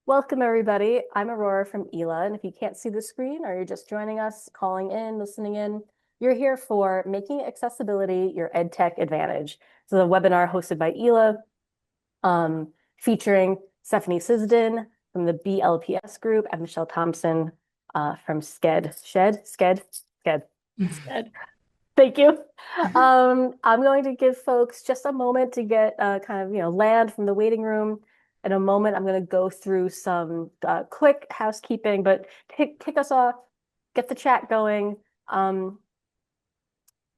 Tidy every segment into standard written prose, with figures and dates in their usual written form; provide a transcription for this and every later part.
Welcome, everybody. I'm Aurora from EALA, and if you can't see the screen or you're just joining us, calling in, listening in, you're here for Making Accessibility Your EdTech Advantage. So the webinar hosted by EALA, featuring Stephanie Sisden from the BLPS Group and Michelle Thompson from Sched. Thank you. I'm going to give folks just a moment to get land from the waiting room. In a moment, I'm going to go through some quick housekeeping, but kick us off, get the chat going.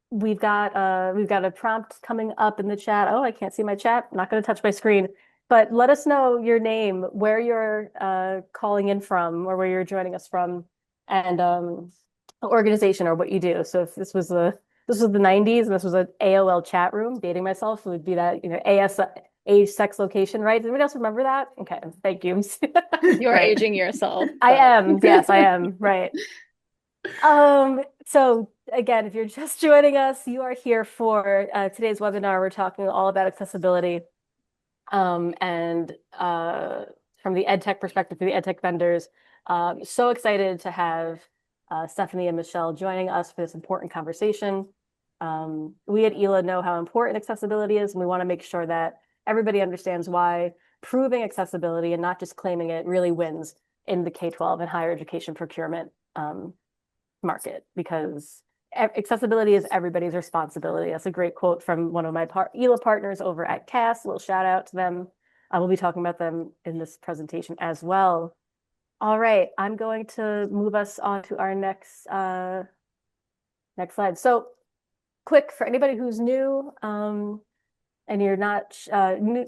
We've got a prompt coming up in the chat. Oh, I can't see my chat. I'm not going to touch my screen, but let us know your name, where you're calling in from, or where you're joining us from, and organization or what you do. So if this was the 90s and this was an AOL chat room, dating myself, it would be that, AS, age, sex, location, right? Does anybody else remember that? Okay, thank you. You're Right. aging yourself. I am. Yes, I am. Right. So again, if you're just joining us, you are here for today's webinar. We're talking all about accessibility, and from the EdTech perspective, for the EdTech vendors. So excited to have Stephanie and Michelle joining us for this important conversation. We at EALA know how important accessibility is, and we want to make sure that everybody understands why proving accessibility and not just claiming it really wins in the K-12 and higher education procurement market, because accessibility is everybody's responsibility. That's a great quote from one of my EALA partners over at CAS. A little shout out to them. We'll be talking about them in this presentation as well. All right, I'm going to move us on to our next slide. So quick, for anybody who's new and you're not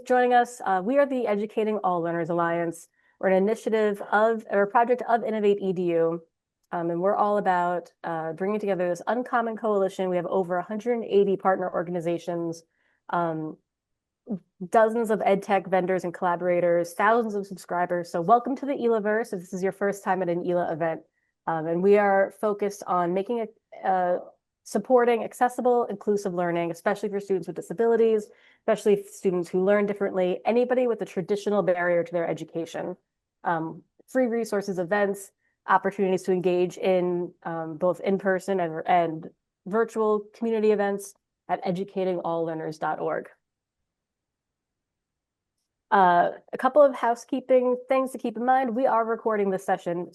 joining us, we are the Educating All Learners Alliance. We're an initiative or a project of Innovate EDU. And we're all about bringing together this uncommon coalition. We have over 180 partner organizations, dozens of EdTech vendors and collaborators, thousands of subscribers. So welcome to the EALAverse if this is your first time at an EALA event. And we are focused on making supporting accessible, inclusive learning, especially for students with disabilities, especially students who learn differently, anybody with a traditional barrier to their education. Free resources, events, opportunities to engage in both in-person and virtual community events at educatingalllearners.org. A couple of housekeeping things to keep in mind. We are recording this session,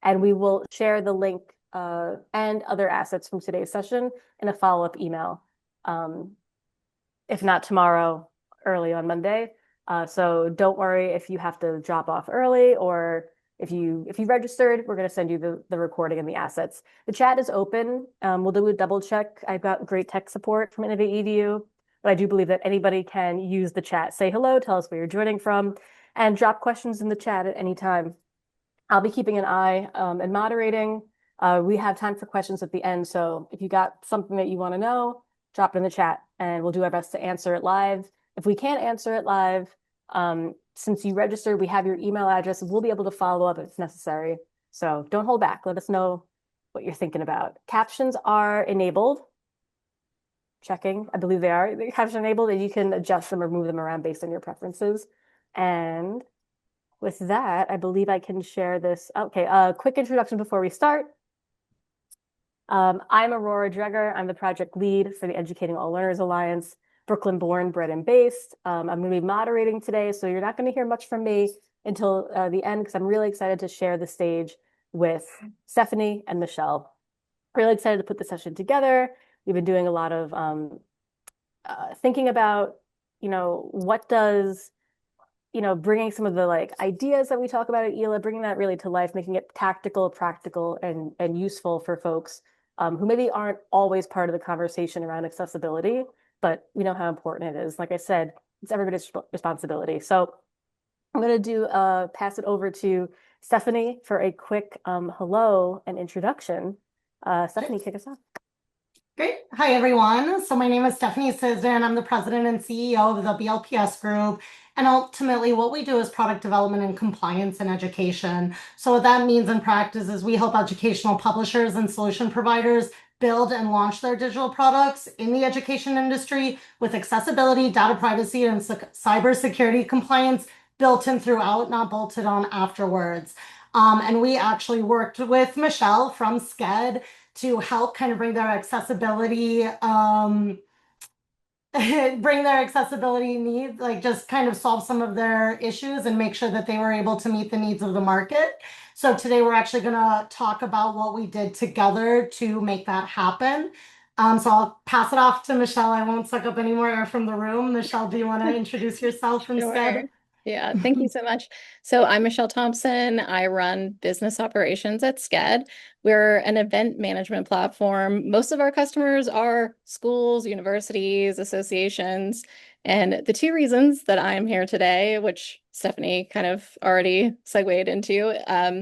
and we will share the link and other assets from today's session in a follow-up email. If not tomorrow, early on Monday. So don't worry if you have to drop off early, or if you registered, we're going to send you the recording and the assets. The chat is open. We'll do a double check. I've got great tech support from Innovate EDU, but I do believe that anybody can use the chat. Say hello, tell us where you're joining from, and drop questions in the chat at any time. I'll be keeping an eye and moderating. We have time for questions at the end, so if you got something that you want to know, drop it in the chat, and we'll do our best to answer it live. If we can't answer it live, since you registered, we have your email address. We'll be able to follow up if it's necessary. So don't hold back. Let us know what you're thinking about. Captions are enabled. Checking. I believe they are. The captions are enabled, and you can adjust them or move them around based on your preferences. And with that, I believe I can share this. Okay, quick introduction before we start. I'm Aurora Dreger. I'm the project lead for the Educating All Learners Alliance, Brooklyn born, bred, and based. I'm going to be moderating today, so you're not going to hear much from me until the end, because I'm really excited to share the stage with Stephanie and Michelle. Really excited to put the session together. We've been doing a lot of thinking about, what does, bringing some of the ideas that we talk about at EALA, bringing that really to life, making it tactical, practical, and useful for folks who maybe aren't always part of the conversation around accessibility, but we know how important it is. Like I said, it's everybody's responsibility. So I'm going to pass it over to Stephanie for a quick hello and introduction. Stephanie, kick us off. Great. Hi, everyone. So my name is Stephanie Sisden. I'm the president and CEO of the BLPS Group. And ultimately, what we do is product development and compliance in education. So what that means in practice is we help educational publishers and solution providers build and launch their digital products in the education industry with accessibility, data privacy, and cybersecurity compliance built in throughout, not bolted on afterwards. And we actually worked with Michelle from Sched to help kind of bring their accessibility bring their accessibility needs, like just kind of solve some of their issues and make sure that they were able to meet the needs of the market. So today we're actually going to talk about what we did together to make that happen. So I'll pass it off to Michelle. I won't suck up any more air from the room. Michelle, do you want to introduce yourself from Sure. Sched? Yeah, thank you so much. So I'm Michelle Thompson. I run business operations at Sched. We're an event management platform. Most of our customers are schools, universities, associations. And the two reasons that I'm here today, which Stephanie kind of already segued into, I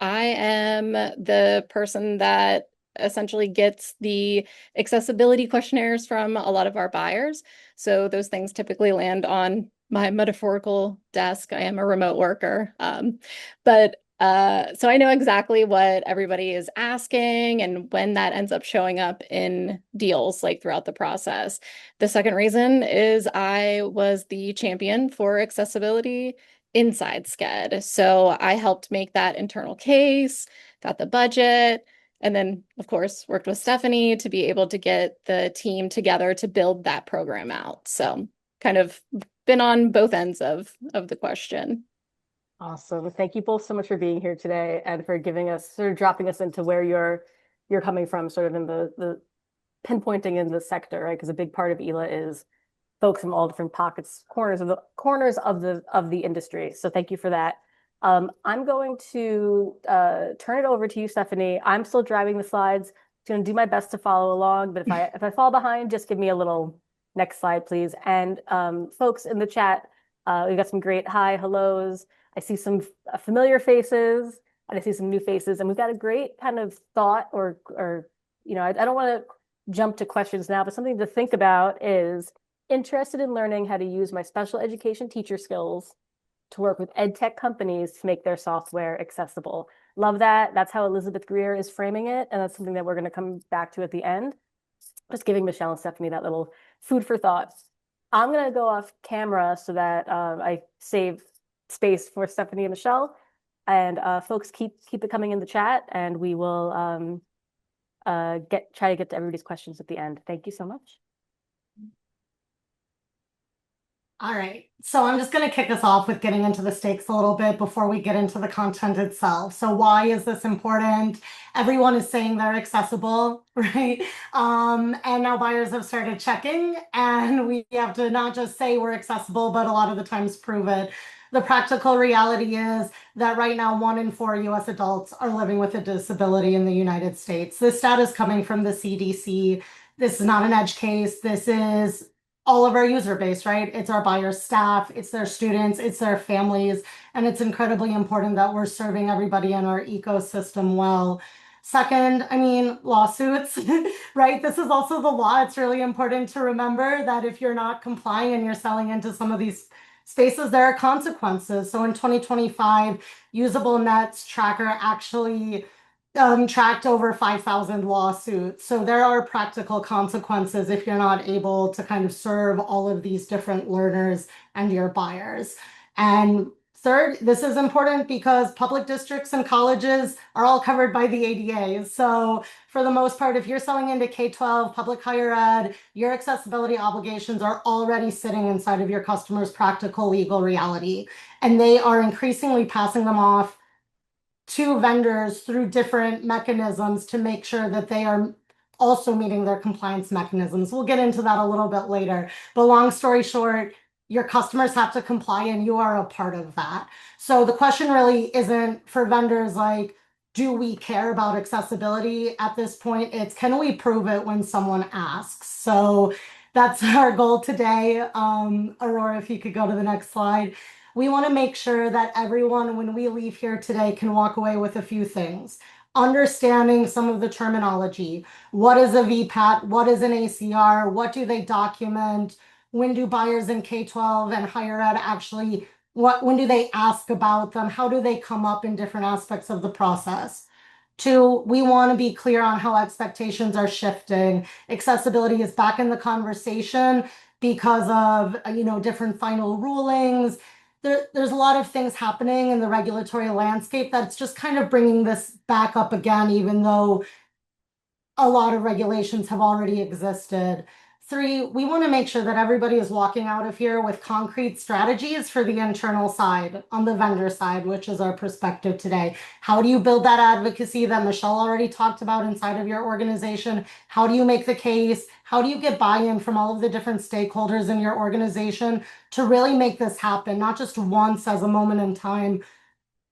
am the person that essentially gets the accessibility questionnaires from a lot of our buyers. So those things typically land on my metaphorical desk. I am a remote worker. So I know exactly what everybody is asking and when that ends up showing up in deals like throughout the process. The second reason is I was the champion for accessibility inside Sched. So I helped make that internal case, got the budget, and then, of course, worked with Stephanie to be able to get the team together to build that program out. So kind of been on both ends of the question. Awesome. Thank you both so much for being here today and for giving us sort of dropping us into where you're coming from, sort of in the pinpointing in the sector, right? Because a big part of EALA is folks from all different pockets, corners of the industry. So thank you for that. I'm going to turn it over to you, Stephanie. I'm still driving the slides. I'm going to do my best to follow along, but if I fall behind, just give me a little next slide, please. And folks in the chat, we've got some great hi, hellos. I see some familiar faces, and I see some new faces, and we've got a great kind of thought or I don't want to jump to questions now, but something to think about is interested in learning how to use my special education teacher skills to work with ed tech companies to make their software accessible. Love that. That's how Elizabeth Greer is framing it. And that's something that we're going to come back to at the end. Just giving Michelle and Stephanie that little food for thought. I'm going to go off camera so that I save space for Stephanie and Michelle. And folks, keep it coming in the chat, and we will try to get to everybody's questions at the end. Thank you so much. All right, so I'm just going to kick us off with getting into the stakes a little bit before we get into the content itself. So why is this important? Everyone is saying they're accessible, right? And now buyers have started checking, and we have to not just say we're accessible, but a lot of the times prove it. The practical reality is that right now, 1 in 4 US adults are living with a disability in the United States. This stat is coming from the CDC. This is not an edge case. This is all of our user base, right? It's our buyer staff, it's their students, it's their families, and it's incredibly important that we're serving everybody in our ecosystem well. Second, I mean, lawsuits, right? This is also the law. It's really important to remember that if you're not complying and you're selling into some of these spaces, there are consequences. So in 2025, Usable Nets Tracker actually tracked over 5,000 lawsuits. So there are practical consequences if you're not able to kind of serve all of these different learners and your buyers. And third, this is important because public districts and colleges are all covered by the ADA. So for the most part, if you're selling into K-12, public higher ed, your accessibility obligations are already sitting inside of your customer's practical legal reality. And they are increasingly passing them off to vendors through different mechanisms to make sure that they are also meeting their compliance mechanisms. We'll get into that a little bit later. But long story short, your customers have to comply and you are a part of that. So the question really isn't for vendors like, do we care about accessibility at this point? It's can we prove it when someone asks? So that's our goal today. Aurora, if you could go to the next slide. We want to make sure that everyone, when we leave here today, can walk away with a few things. Understanding some of the terminology. What is a VPAT? What is an ACR? What do they document? When do buyers in K-12 and higher ed actually, when do they ask about them? How do they come up in different aspects of the process? 2, we want to be clear on how expectations are shifting. Accessibility is back in the conversation because of, different final rulings. there's a lot of things happening in the regulatory landscape that's just kind of bringing this back up again, even though a lot of regulations have already existed. 3, we want to make sure that everybody is walking out of here with concrete strategies for the internal side, on the vendor side, which is our perspective today. How do you build that advocacy that Michelle already talked about inside of your organization? How do you make the case? How do you get buy-in from all of the different stakeholders in your organization to really make this happen, not just once as a moment in time,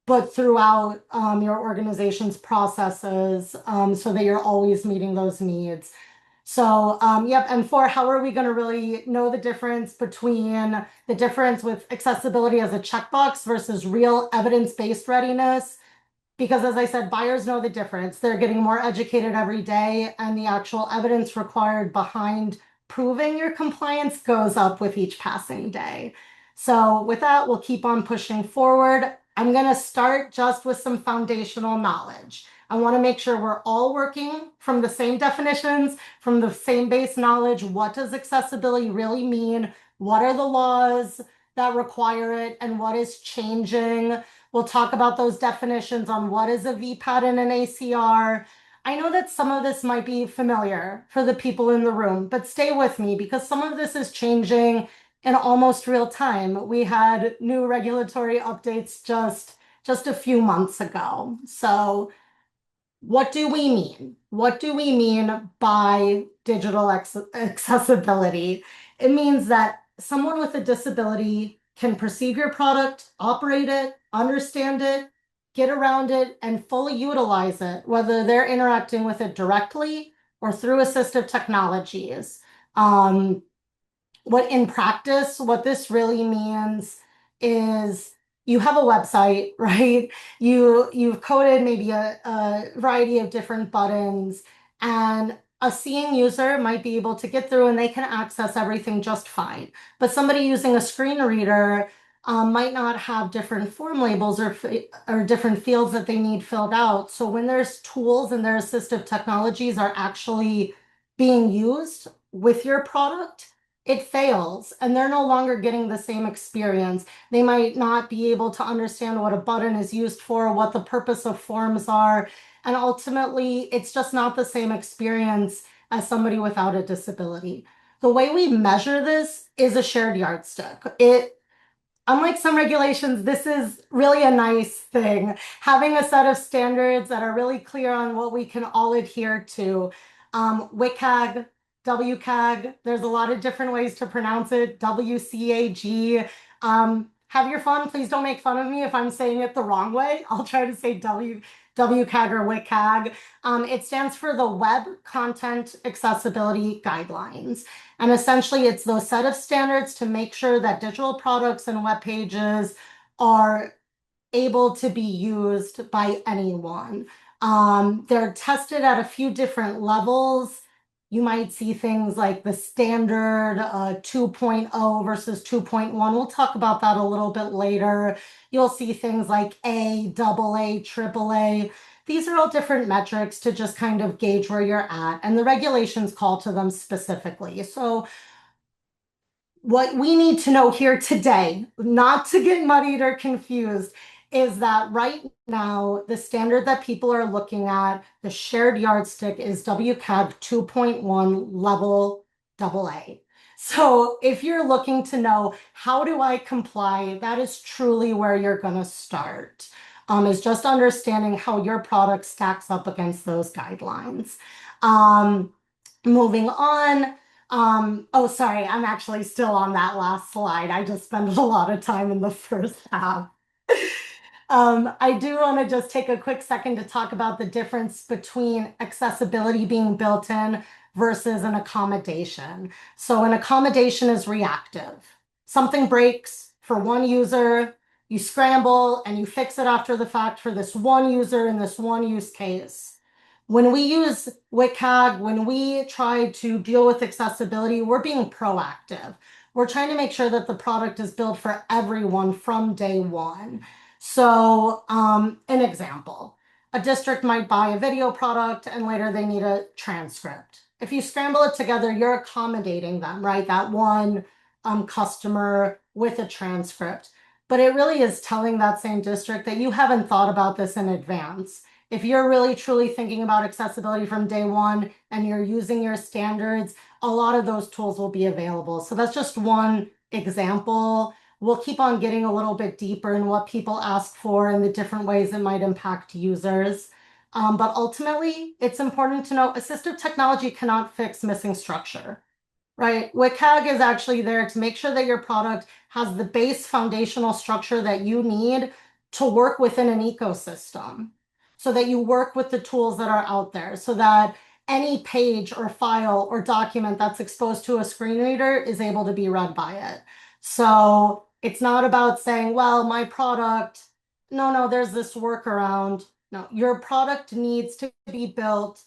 but throughout your organization's processes, so that you're always meeting those needs. So, yep. And 4, how are we going to really know the difference between the difference with accessibility as a checkbox versus real evidence-based readiness? Because as I said, buyers know the difference. They're getting more educated every day, and the actual evidence required behind proving your compliance goes up with each passing day. So with that, we'll keep on pushing forward. I'm going to start just with some foundational knowledge. I want to make sure we're all working from the same definitions, from the same base knowledge. What does accessibility really mean? What are the laws that require it, and what is changing? We'll talk about those definitions on what is a VPAT and an ACR. I know that some of this might be familiar for the people in the room, but stay with me because some of this is changing in almost real time. We had new regulatory updates just a few months ago. So what do we mean? What do we mean by digital accessibility? It means that someone with a disability can perceive your product, operate it, understand it, get around it, and fully utilize it, whether they're interacting with it directly or through assistive technologies. What in practice, what this really means is you have a website, right? You've coded maybe a variety of different buttons, and a seeing user might be able to get through and they can access everything just fine. But somebody using a screen reader might not have different form labels or different fields that they need filled out. So when there's tools and their assistive technologies are actually being used with your product, it fails and they're no longer getting the same experience. They might not be able to understand what a button is used for, what the purpose of forms are, and ultimately it's just not the same experience as somebody without a disability. The way we measure this is a shared yardstick. Unlike some regulations, this is really a nice thing. Having a set of standards that are really clear on what we can all adhere to. WCAG, WCAG, there's a lot of different ways to pronounce it, WCAG. Have your fun. Please don't make fun of me if I'm saying it the wrong way. I'll try to say WCAG or WCAG. It stands for the Web Content Accessibility Guidelines. And essentially, it's those set of standards to make sure that digital products and web pages are able to be used by anyone. They're tested at a few different levels. You might see things like the standard 2.0 versus 2.1. We'll talk about that a little bit later. You'll see things like A, AA, AAA. These are all different metrics to just kind of gauge where you're at, and the regulations call to them specifically. So what we need to know here today, not to get muddied or confused, is that right now, the standard that people are looking at, the shared yardstick, is WCAG 2.1 level AA. So if you're looking to know, how do I comply, that is truly where you're going to start, is just understanding how your product stacks up against those guidelines. Moving on. Oh, sorry, I'm actually still on that last slide. I just spent a lot of time in the first half. I do want to just take a quick second to talk about the difference between accessibility being built in versus an accommodation. So an accommodation is reactive. Something breaks for one user, you scramble and you fix it after the fact for this one user in this one use case. When we use WCAG, when we try to deal with accessibility, we're being proactive. We're trying to make sure that the product is built for everyone from day one. So an example, a district might buy a video product and later they need a transcript. If you scramble it together, you're accommodating them, right? That one customer with a transcript. but it really is telling that same district that you haven't thought about this in advance. If you're really truly thinking about accessibility from day one and you're using your standards, a lot of those tools will be available. So that's just one example. We'll keep on getting a little bit deeper in what people ask for and the different ways it might impact users. But ultimately, it's important to know assistive technology cannot fix missing structure, right? WCAG is actually there to make sure that your product has the base foundational structure that you need to work within an ecosystem, so that you work with the tools that are out there, so that any page or file or document that's exposed to a screen reader is able to be read by it. So it's not about saying, well, my product, no, there's this workaround. No, your product needs to be built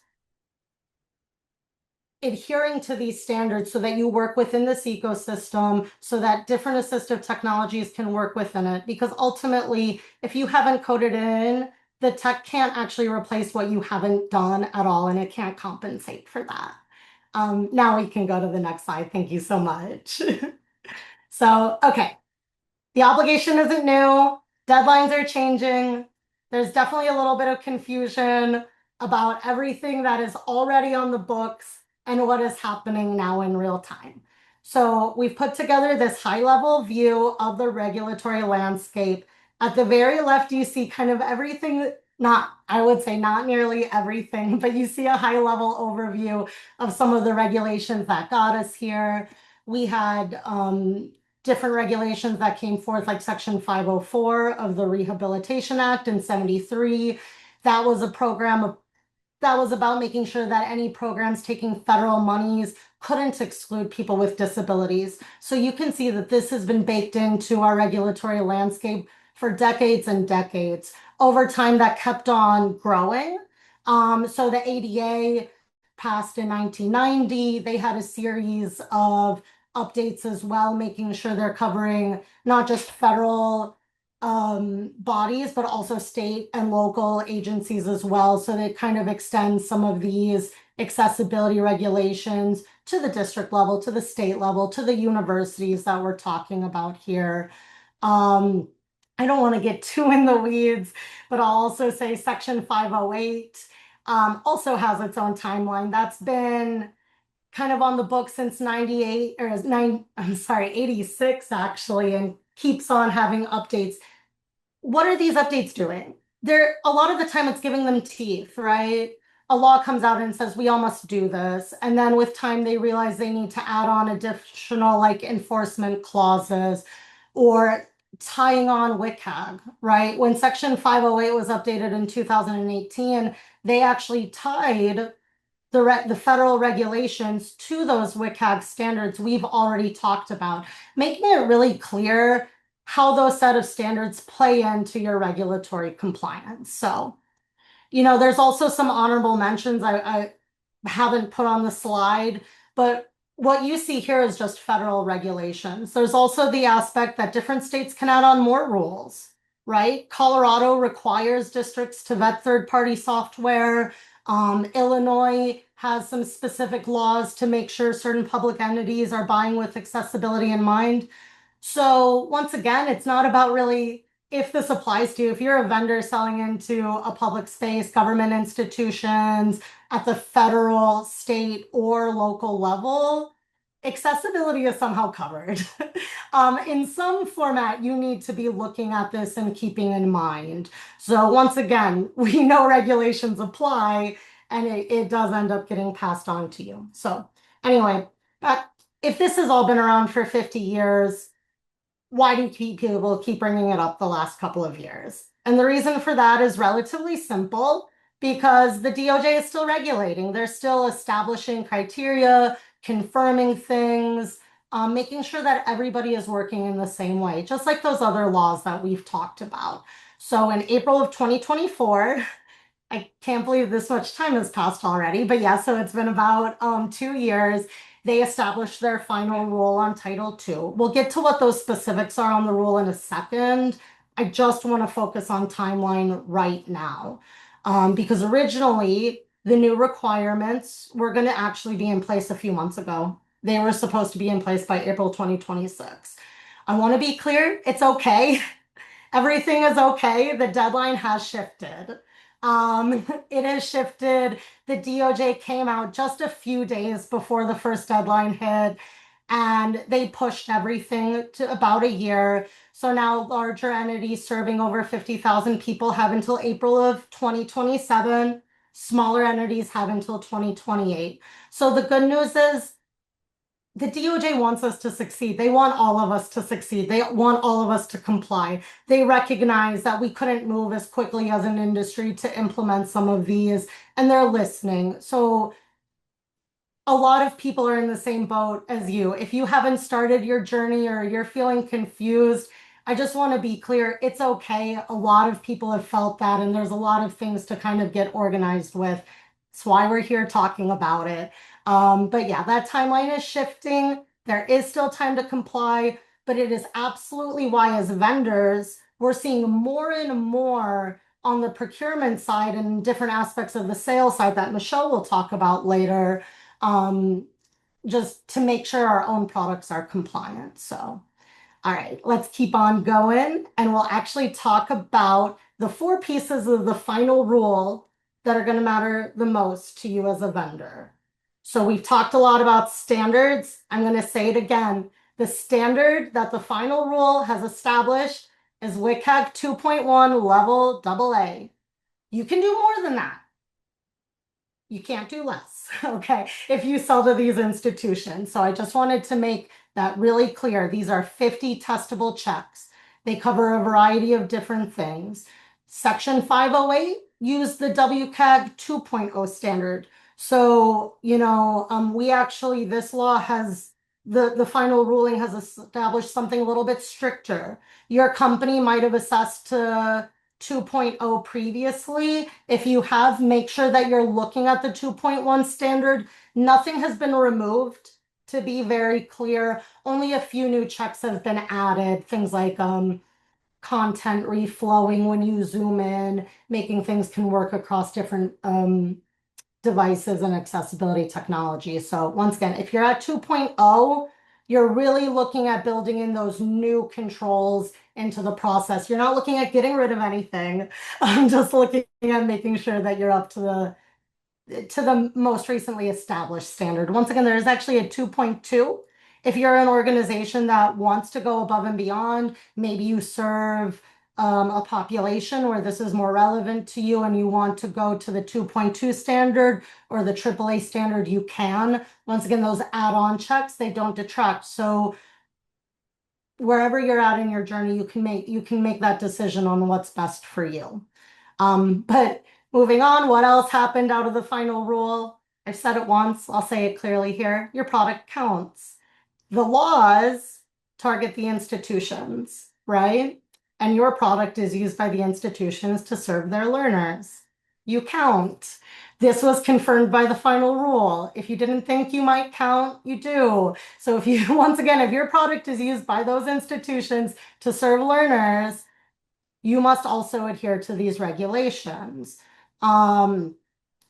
adhering to these standards so that you work within this ecosystem, so that different assistive technologies can work within it. Because ultimately, if you haven't coded it in, the tech can't actually replace what you haven't done at all, and it can't compensate for that. Now we can go to the next slide. Thank you so much. So, okay. The obligation isn't new. Deadlines are changing. There's definitely a little bit of confusion about everything that is already on the books and what is happening now in real time. So we've put together this high-level view of the regulatory landscape. At the very left, you see kind of everything, I would say not nearly everything, but you see a high-level overview of some of the regulations that got us here. We had different regulations that came forth, like Section 504 of the Rehabilitation Act in 73. That was a program that was about making sure that any programs taking federal monies couldn't exclude people with disabilities. So you can see that this has been baked into our regulatory landscape for decades and decades. Over time, that kept on growing. So the ADA passed in 1990. They had a series of updates as well, making sure they're covering not just federal bodies, but also state and local agencies as well. So they kind of extend some of these accessibility regulations to the district level, to the state level, to the universities that we're talking about here. I don't want to get too in the weeds, but I'll also say Section 508 also has its own timeline. That's been kind of on the book since 86 actually, and keeps on having updates. What are these updates doing? A lot of the time it's giving them teeth, right? A law comes out and says, we all must do this. And then with time, they realize they need to add on additional like enforcement clauses or tying on WCAG, right? When Section 508 was updated in 2018, they actually tied the federal regulations to those WCAG standards we've already talked about, making it really clear how those set of standards play into your regulatory compliance. So, there's also some honorable mentions I haven't put on the slide, but what you see here is just federal regulations. There's also the aspect that different states can add on more rules, right? Colorado requires districts to vet third-party software. Illinois has some specific laws to make sure certain public entities are buying with accessibility in mind. So once again, it's not about really if this applies to you. If you're a vendor selling into a public space, government institutions at the federal, state, or local level, accessibility is somehow covered. In some format, you need to be looking at this and keeping in mind. So once again, we know regulations apply, and it does end up getting passed on to you. So anyway, if this has all been around for 50 years, why do people keep bringing it up the last couple of years? And the reason for that is relatively simple, because the DOJ is still regulating. They're still establishing criteria, confirming things, making sure that everybody is working in the same way, just like those other laws that we've talked about. So in April of 2024, I can't believe this much time has passed already, but yeah, so it's been about 2 years. They established their final rule on Title II. We'll get to what those specifics are on the rule in a second. I just want to focus on timeline right now, because originally the new requirements were going to actually be in place a few months ago. They were supposed to be in place by April 2026. I want to be clear, it's okay. Everything is okay. The deadline has shifted. It has shifted. The DOJ came out just a few days before the first deadline hit, and they pushed everything to about a year. So now larger entities serving over 50,000 people have until April of 2027. Smaller entities have until 2028. So the good news is the DOJ wants us to succeed. They want all of us to succeed. They want all of us to comply. They recognize that we couldn't move as quickly as an industry to implement some of these, and they're listening. So a lot of people are in the same boat as you. If you haven't started your journey or you're feeling confused, I just want to be clear, it's okay. A lot of people have felt that, and there's a lot of things to kind of get organized with. That's why we're here talking about it. But yeah, that timeline is shifting. There is still time to comply, but it is absolutely why, as vendors, we're seeing more and more on the procurement side and different aspects of the sales side that Michelle will talk about later, just to make sure our own products are compliant. So, all right, let's keep on going, and we'll actually talk about the 4 pieces of the final rule that are going to matter the most to you as a vendor. So we've talked a lot about standards. I'm going to say it again. The standard that the final rule has established is WCAG 2.1 level AA. You can do more than that. You can't do less, okay, if you sell to these institutions. So I just wanted to make that really clear. These are 50 testable checks. They cover a variety of different things. Section 508 used the WCAG 2.0 standard. So, we actually, this law has, the final ruling has established something a little bit stricter. Your company might have assessed to 2.0 previously. If you have, make sure that you're looking at the 2.1 standard. Nothing has been removed, to be very clear. Only a few new checks have been added. Things like content reflowing when you zoom in, making things can work across different devices and accessibility technology. So once again, if you're at 2.0, you're really looking at building in those new controls into the process. You're not looking at getting rid of anything. I'm just looking at making sure that you're up to the most recently established standard. Once again, there is actually a 2.2. If you're an organization that wants to go above and beyond, maybe you serve a population where this is more relevant to you and you want to go to the 2.2 standard or the AAA standard, you can. Once again, those add-on checks, they don't detract. So wherever you're at in your journey, you can make that decision on what's best for you. But moving on, what else happened out of the final rule? I've said it once, I'll say it clearly here. Your product counts. The laws target the institutions, right? And your product is used by the institutions to serve their learners. You count. This was confirmed by the final rule. If you didn't think you might count, you do. So if you, once again, if your product is used by those institutions to serve learners, you must also adhere to these regulations.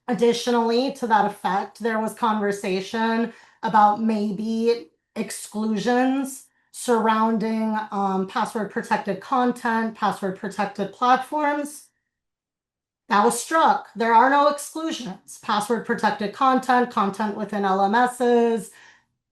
Additionally, to that effect, there was conversation about maybe exclusions surrounding password protected content, password protected platforms. That was struck. There are no exclusions. Password protected content, content within LMSs,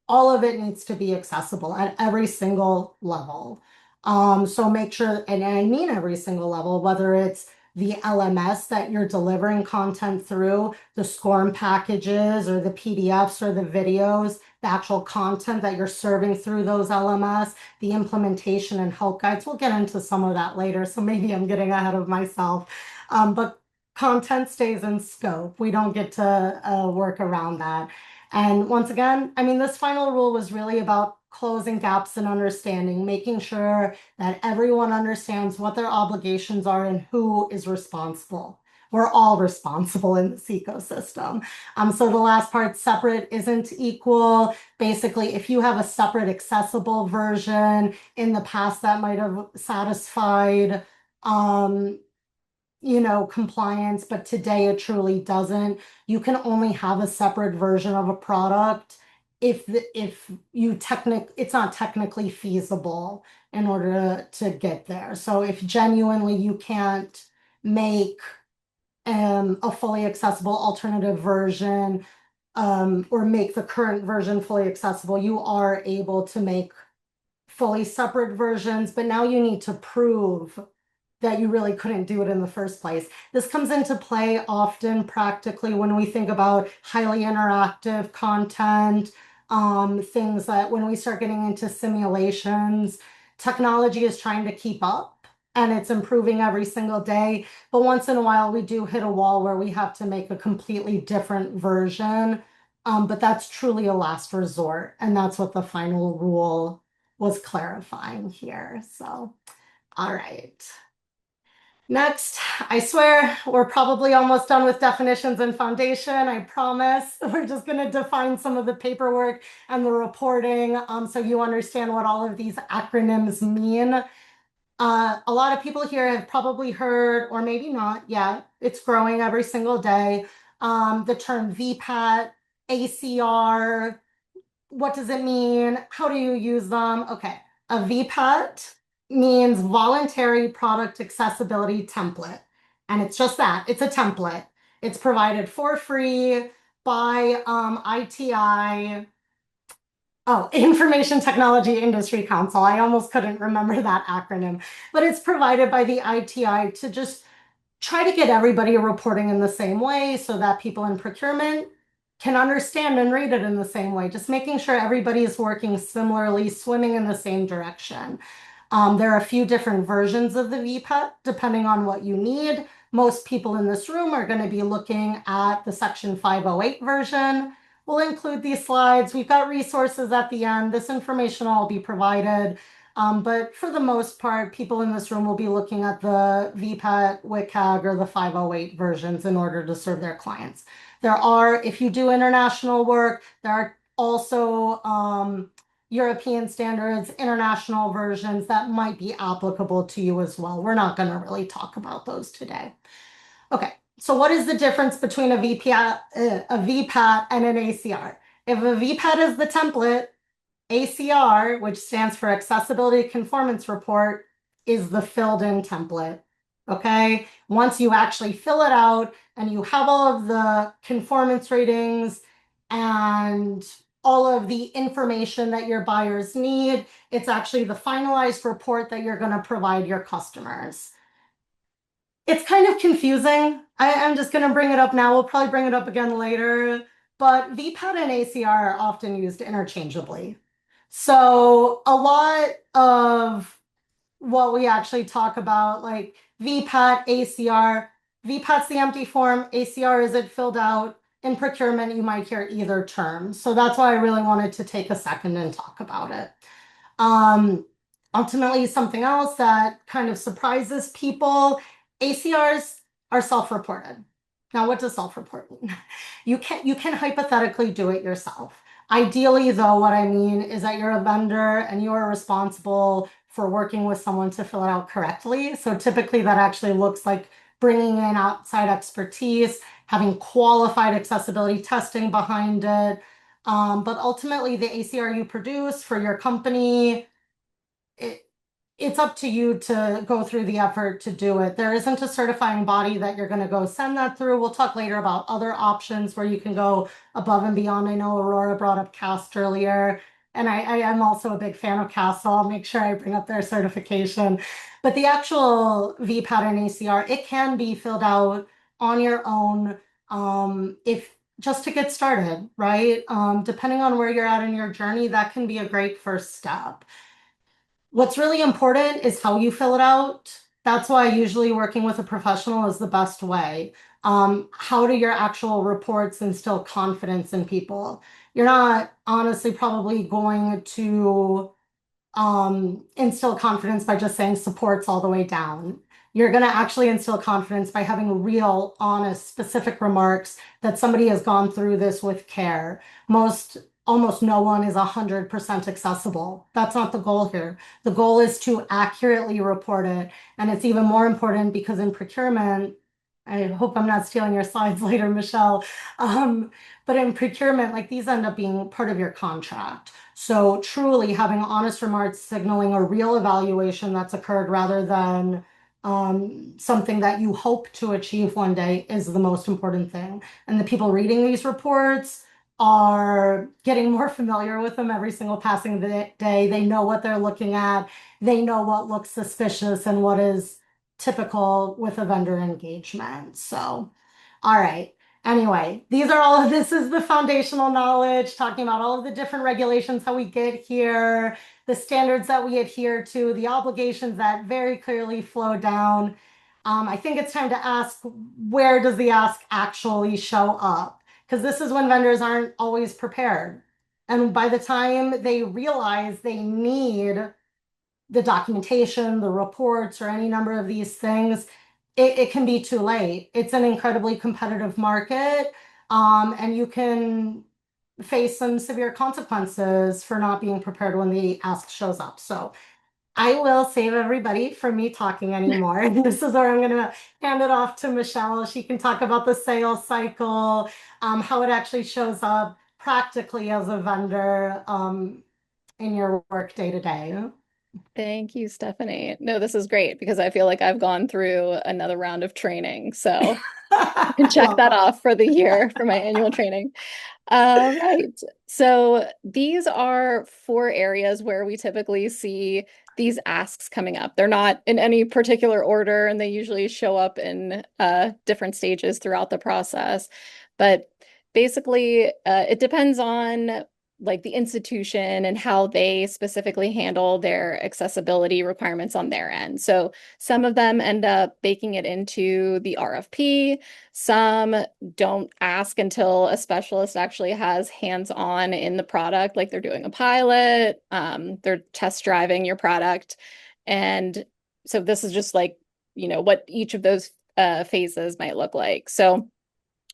all of it needs to be accessible at every single level. So make sure, and I mean every single level, whether it's the LMS that you're delivering content through, the SCORM packages or the PDFs or the videos, the actual content that you're serving through those LMS, the implementation and help guides. We'll get into some of that later, so maybe I'm getting ahead of myself. But content stays in scope. We don't get to work around that. And once again, I mean, this final rule was really about closing gaps in understanding, making sure that everyone understands what their obligations are and who is responsible. We're all responsible in this ecosystem. So the last part, separate isn't equal. Basically, if you have a separate accessible version in the past that might have satisfied compliance, but today it truly doesn't. You can only have a separate version of a product if it's not technically feasible in order to get there. So if genuinely you can't make a fully accessible alternative version, or make the current version fully accessible, you are able to make fully separate versions, but now you need to prove that you really couldn't do it in the first place. This comes into play often practically when we think about highly interactive content, things that when we start getting into simulations, technology is trying to keep up and it's improving every single day. But once in a while, we do hit a wall where we have to make a completely different version. But that's truly a last resort. And that's what the final rule was clarifying here. So, all right. Next, I swear we're probably almost done with definitions and foundation. I promise. We're just going to define some of the paperwork and the reporting, so you understand what all of these acronyms mean. A lot of people here have probably heard, or maybe not yet, it's growing every single day, the term VPAT, ACR. What does it mean? How do you use them? Okay, a VPAT means Voluntary Product Accessibility Template. And it's just that, it's a template. It's provided for free by ITI, Information Technology Industry Council. I almost couldn't remember that acronym, but it's provided by the ITI to just try to get everybody reporting in the same way so that people in procurement can understand and read it in the same way, just making sure everybody is working similarly, swimming in the same direction. There are a few different versions of the VPAT, depending on what you need. Most people in this room are going to be looking at the Section 508 version. We'll include these slides. We've got resources at the end. This information will all be provided. But for the most part, people in this room will be looking at the VPAT, WCAG, or the 508 versions in order to serve their clients. There are, if you do international work, there are also European standards, international versions that might be applicable to you as well. We're not going to really talk about those today. Okay, so what is the difference between a VPAT and an ACR? If a VPAT is the template, ACR, which stands for Accessibility Conformance Report, is the filled-in template. Okay, once you actually fill it out and you have all of the conformance ratings and all of the information that your buyers need, it's actually the finalized report that you're going to provide your customers. It's kind of confusing. I'm just going to bring it up now. We'll probably bring it up again later. But VPAT and ACR are often used interchangeably. So a lot of what we actually talk about, like VPAT, ACR, VPAT's the empty form, ACR is it filled out. In procurement, you might hear either term. So that's why I really wanted to take a second and talk about it. Ultimately, something else that kind of surprises people, ACRs are self-reported. Now, what does self-report mean? You can hypothetically do it yourself. Ideally, though, what I mean is that you're a vendor and you are responsible for working with someone to fill it out correctly. So typically that actually looks like bringing in outside expertise, having qualified accessibility testing behind it. But ultimately, the ACR you produce for your company, it's up to you to go through the effort to do it. There isn't a certifying body that you're going to go send that through. We'll talk later about other options where you can go above and beyond. I know Aurora brought up CAST earlier, and I am also a big fan of CAST, so I'll make sure I bring up their certification. But the actual VPAT and ACR, it can be filled out on your own if just to get started, right? Depending on where you're at in your journey, that can be a great first step. What's really important is how you fill it out. That's why usually working with a professional is the best way. How do your actual reports instill confidence in people? You're not honestly probably going to instill confidence by just saying supports all the way down. You're going to actually instill confidence by having real, honest, specific remarks that somebody has gone through this with care. Almost no one is 100% accessible. That's not the goal here. The goal is to accurately report it. And it's even more important because in procurement, I hope I'm not stealing your slides later, Michelle. But in procurement, like these end up being part of your contract. So truly having honest remarks signaling a real evaluation that's occurred rather than something that you hope to achieve one day is the most important thing. And the people reading these reports are getting more familiar with them every single passing day. They know what they're looking at. They know what looks suspicious and what is typical with a vendor engagement. So, all right. Anyway, this is the foundational knowledge, talking about all of the different regulations, how we get here, the standards that we adhere to, the obligations that very clearly flow down. I think it's time to ask, where does the ask actually show up? Because this is when vendors aren't always prepared. And by the time they realize they need the documentation, the reports, or any number of these things, it can be too late. It's an incredibly competitive market, and you can face some severe consequences for not being prepared when the ask shows up. So I will save everybody from me talking anymore. And this is where I'm going to hand it off to Michelle. She can talk about the sales cycle, how it actually shows up practically as a vendor in your work day to day. Thank you, Stephanie. No, this is great because I feel like I've gone through another round of training. So I can check that off for the year for my annual training. Right. So these are 4 areas where we typically see these asks coming up. They're not in any particular order, and they usually show up in different stages throughout the process. But basically, it depends on like the institution and how they specifically handle their accessibility requirements on their end. So some of them end up baking it into the RFP. Some don't ask until a specialist actually has hands-on in the product, like they're doing a pilot, they're test driving your product. And so this is just like, what each of those phases might look like. So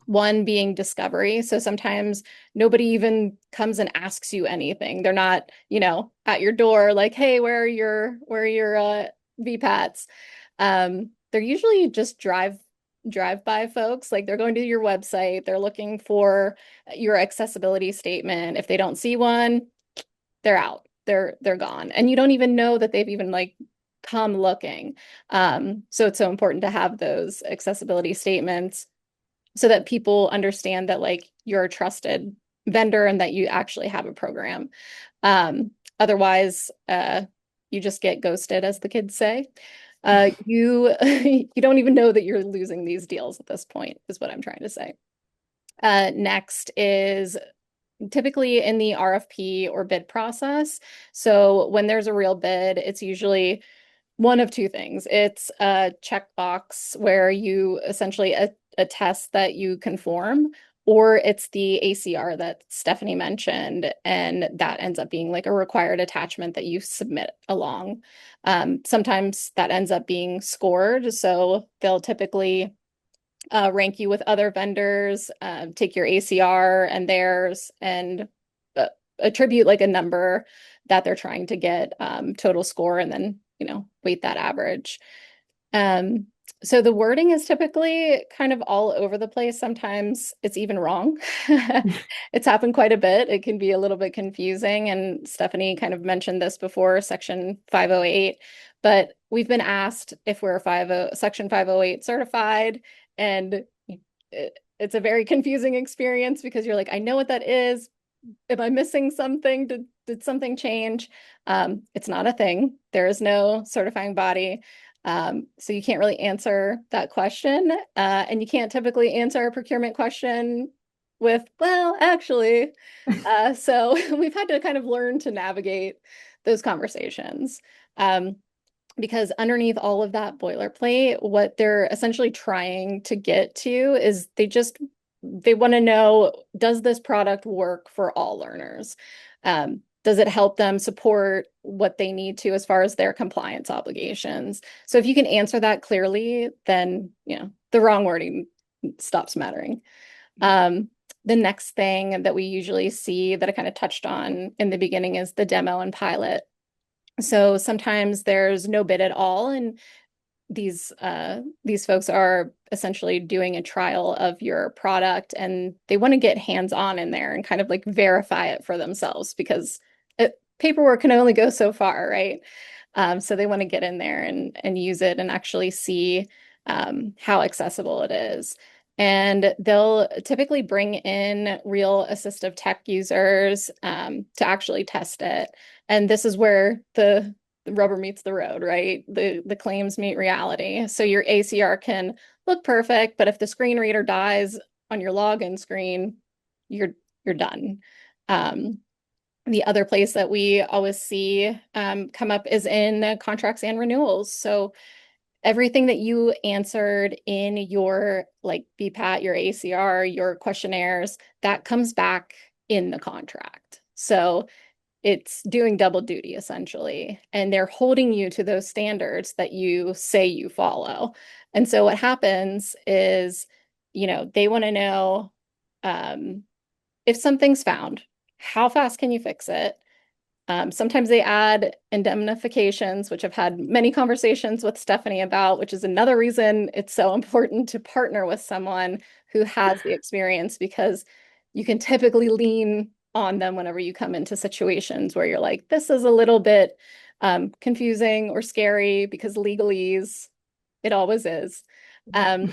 one being discovery. So sometimes nobody even comes and asks you anything. They're not, at your door like, hey, where are your VPATs? They're usually just drive-by folks. Like they're going to your website, they're looking for your accessibility statement. If they don't see one, they're out. They're gone. And you don't even know that they've even like come looking. So it's so important to have those accessibility statements so that people understand that like you're a trusted vendor and that you actually have a program. Otherwise, you just get ghosted, as the kids say. You don't even know that you're losing these deals at this point, is what I'm trying to say. Next is typically in the RFP or bid process. So when there's a real bid, it's usually one of 2 things. It's a checkbox where you essentially attest that you conform, or it's the ACR that Stephanie mentioned, and that ends up being like a required attachment that you submit along. Sometimes that ends up being scored, so they'll typically rank you with other vendors, take your ACR and theirs, and attribute like a number that they're trying to get total score, and then weight that average. So the wording is typically kind of all over the place. Sometimes it's even wrong. It's happened quite a bit. It can be a little bit confusing. And Stephanie kind of mentioned this before, Section 508. But we've been asked if we're Section 508 certified. And it's a very confusing experience because you're like, I know what that is. Am I missing something? Did something change? It's not a thing. There is no certifying body. So you can't really answer that question. And you can't typically answer a procurement question with, well, actually. So we've had to kind of learn to navigate those conversations. Because underneath all of that boilerplate, what they're essentially trying to get to is they want to know, does this product work for all learners? Does it help them support what they need to as far as their compliance obligations? So if you can answer that clearly, then the wrong wording stops mattering. The next thing that we usually see that I kind of touched on in the beginning is the demo and pilot. So sometimes there's no bid at all, and these folks are essentially doing a trial of your product, and they want to get hands-on in there and kind of like verify it for themselves, because paperwork can only go so far, right? So they want to get in there and use it and actually see how accessible it is. And they'll typically bring in real assistive tech users to actually test it. And this is where the rubber meets the road, right? The claims meet reality. So your ACR can look perfect, but if the screen reader dies on your login screen, you're done. The other place that we always see come up is in contracts and renewals. So everything that you answered in your like VPAT, your ACR, your questionnaires, that comes back in the contract. So it's doing double duty essentially, and they're holding you to those standards that you say you follow. And so what happens is, they want to know if something's found, how fast can you fix it? Sometimes they add indemnifications, which I've had many conversations with Stephanie about, which is another reason it's so important to partner with someone who has the experience, because you can typically lean on them whenever you come into situations where you're like, this is a little bit confusing or scary, because legalese, it always is. It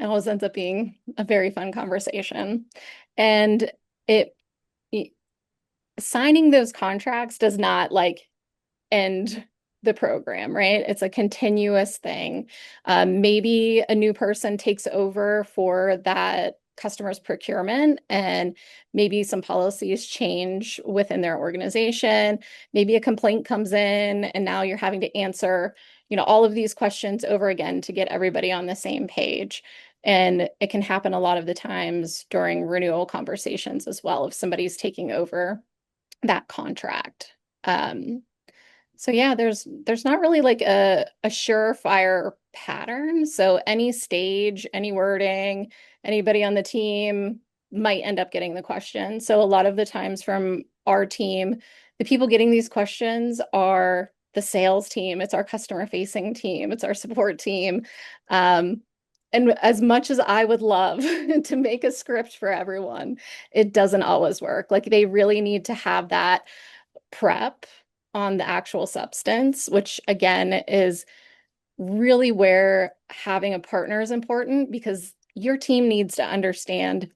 always ends up being a very fun conversation. And it signing those contracts does not like end the program, right? It's a continuous thing. Maybe a new person takes over for that customer's procurement, and maybe some policies change within their organization. Maybe a complaint comes in, and now you're having to answer, all of these questions over again to get everybody on the same page. And it can happen a lot of the times during renewal conversations as well, if somebody's taking over that contract. So yeah, there's not really like a surefire pattern. So any stage, any wording, anybody on the team might end up getting the question. So a lot of the times from our team, the people getting these questions are the sales team, it's our customer facing team, it's our support team. And as much as I would love to make a script for everyone, it doesn't always work. Like they really need to have that prep on the actual substance, which again is really where having a partner is important, because your team needs to understand,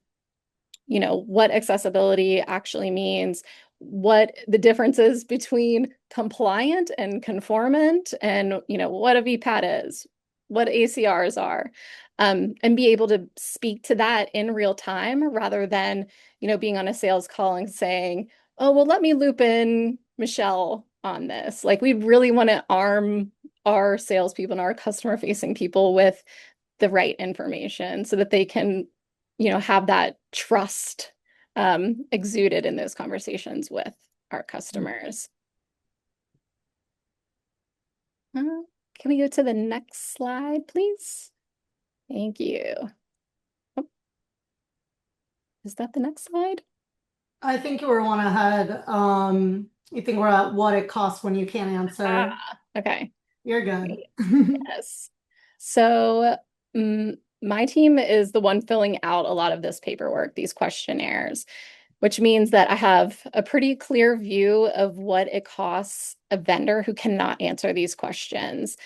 what accessibility actually means, what the difference is between compliant and conformant, and, what a VPAT is, what ACRs are. And be able to speak to that in real time, rather than, being on a sales call and saying, oh, well, let me loop in Michelle on this. Like, we really want to arm our salespeople and our customer facing people with the right information so that they can, have that trust exuded in those conversations with our customers. Can we go to the next slide, please? Thank you. Oh. Is that the next slide? I think you were one ahead. You think we're at what it costs when you can't answer. Okay. You're good. Yes. So my team is the one filling out a lot of this paperwork, these questionnaires, which means that I have a pretty clear view of what it costs a vendor who cannot answer these questions.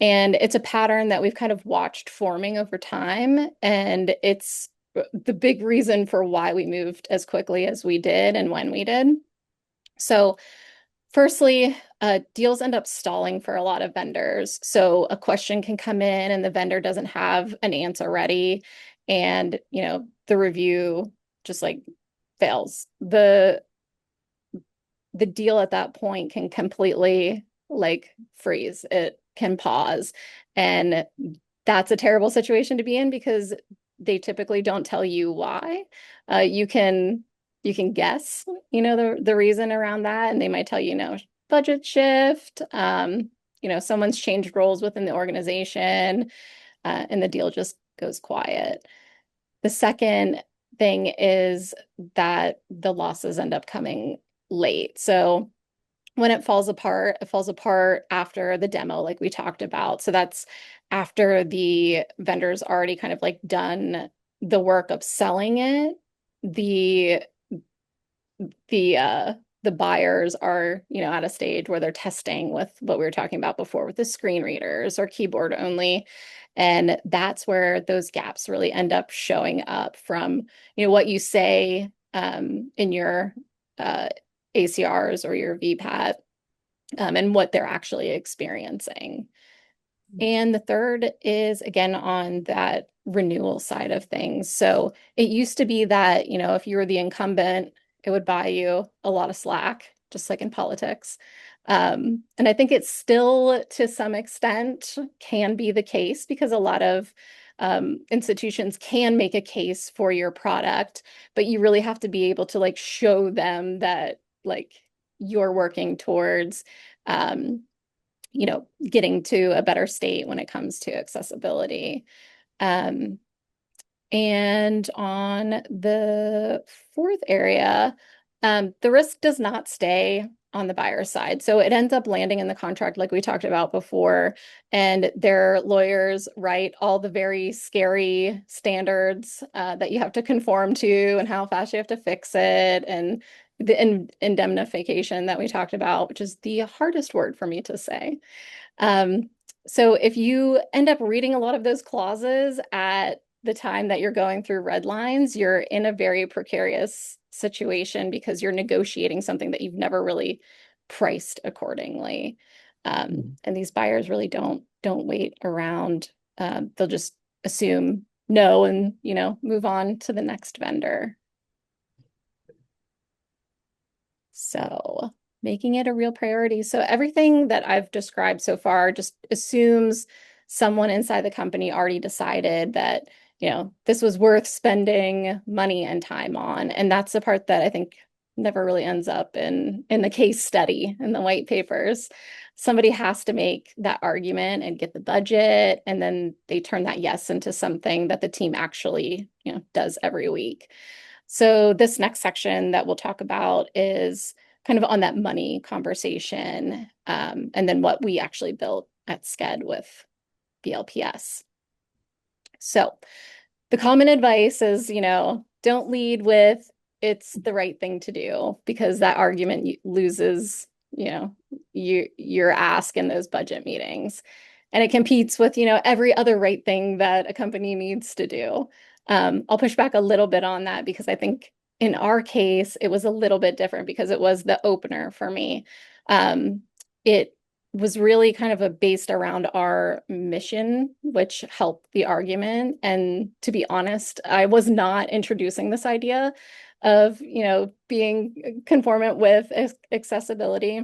And it's a pattern that we've kind of watched forming over time. And it's the big reason for why we moved as quickly as we did and when we did. So firstly, deals end up stalling for a lot of vendors. So a question can come in and the vendor doesn't have an answer ready, and the review just like fails. The deal at that point can completely like freeze. It can pause, and that's a terrible situation to be in, because they typically don't tell you why. You can guess, the reason around that, and they might tell you, budget shift, someone's changed roles within the organization, and the deal just goes quiet. The second thing is that the losses end up coming late. So when it falls apart after the demo, like we talked about. So that's after the vendor's already kind of like done the work of selling it. The buyers are, at a stage where they're testing with what we were talking about before with the screen readers or keyboard only. And that's where those gaps really end up showing up from, what you say in your ACRs or your VPAT, and what they're actually experiencing. And the third is, again, on that renewal side of things. So it used to be that, if you were the incumbent, it would buy you a lot of slack, just like in politics. And I think it still, to some extent, can be the case because a lot of institutions can make a case for your product, but you really have to be able to like show them that like you're working towards getting to a better state when it comes to accessibility. And on the fourth area, the risk does not stay on the buyer side. So it ends up landing in the contract like we talked about before, and their lawyers write all the very scary standards that you have to conform to and how fast you have to fix it, and the indemnification that we talked about, which is the hardest word for me to say. So if you end up reading a lot of those clauses at the time that you're going through red lines, you're in a very precarious situation because you're negotiating something that you've never really priced accordingly. And these buyers really don't wait around. They'll just assume no and, move on to the next vendor. So making it a real priority. So everything that I've described so far just assumes someone inside the company already decided that, this was worth spending money and time on. And that's the part that I think never really ends up in the case study, in the white papers. Somebody has to make that argument and get the budget, and then they turn that yes into something that the team actually, does every week. So this next section that we'll talk about is kind of on that money conversation, and then what we actually built at Sched with BLPS. So the common advice is, don't lead with it's the right thing to do, because that argument loses, your ask in those budget meetings. And it competes with, every other right thing that a company needs to do. I'll push back a little bit on that because I think in our case, it was a little bit different because it was the opener for me. It was really kind of based around our mission, which helped the argument. And to be honest, I was not introducing this idea of, being conformant with accessibility.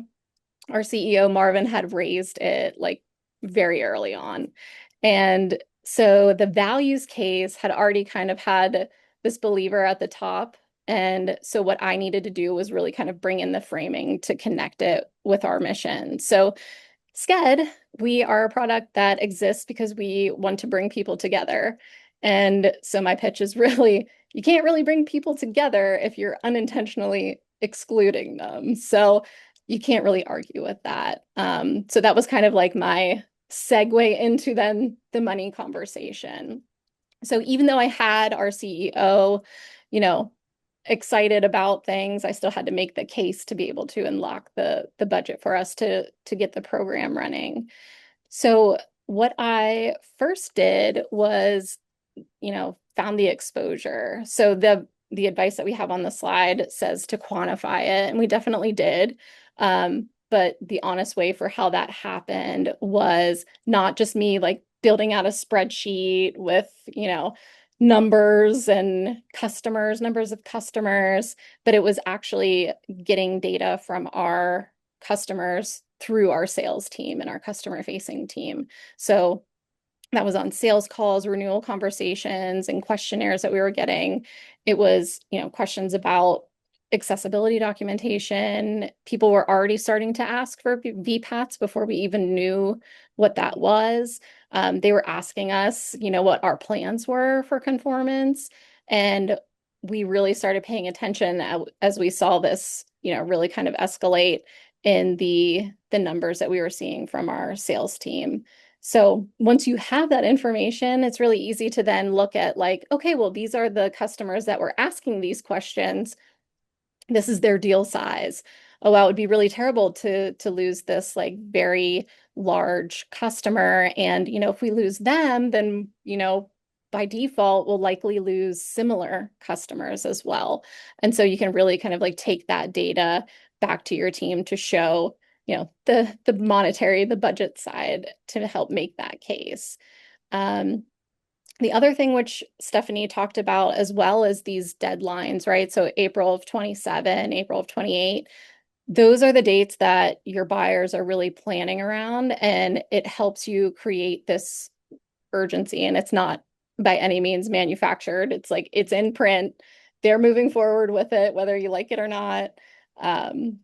Our CEO, Marvin, had raised it like very early on. And so the values case had already kind of had this believer at the top. And so what I needed to do was really kind of bring in the framing to connect it with our mission. So Sched, we are a product that exists because we want to bring people together. And so my pitch is really, you can't really bring people together if you're unintentionally excluding them. So you can't really argue with that. So that was kind of like my segue into then the money conversation. So even though I had our CEO, excited about things, I still had to make the case to be able to unlock the budget for us to get the program running. So what I first did was, found the exposure. So the advice that we have on the slide says to quantify it, and we definitely did. But the honest way for how that happened was not just me like building out a spreadsheet with, numbers and numbers of customers, but it was actually getting data from our customers through our sales team and our customer facing team. So that was on sales calls, renewal conversations, and questionnaires that we were getting. It was, questions about accessibility documentation. People were already starting to ask for VPATs before we even knew what that was. They were asking us, what our plans were for conformance. And we really started paying attention as we saw this, really kind of escalate. in the numbers that we were seeing from our sales team. So once you have that information, it's really easy to then look at like, okay, well, these are the customers that were asking these questions. This is their deal size. Oh, wow, it would be really terrible to lose this like very large customer. And, if we lose them, then, by default, we'll likely lose similar customers as well. And so you can really kind of like take that data back to your team to show, the monetary, the budget side to help make that case. The other thing which Stephanie talked about as well is these deadlines, right? So April of 27, April of 28, those are the dates that your buyers are really planning around, and it helps you create this urgency. And it's not by any means manufactured. It's like it's in print. They're moving forward with it, whether you like it or not.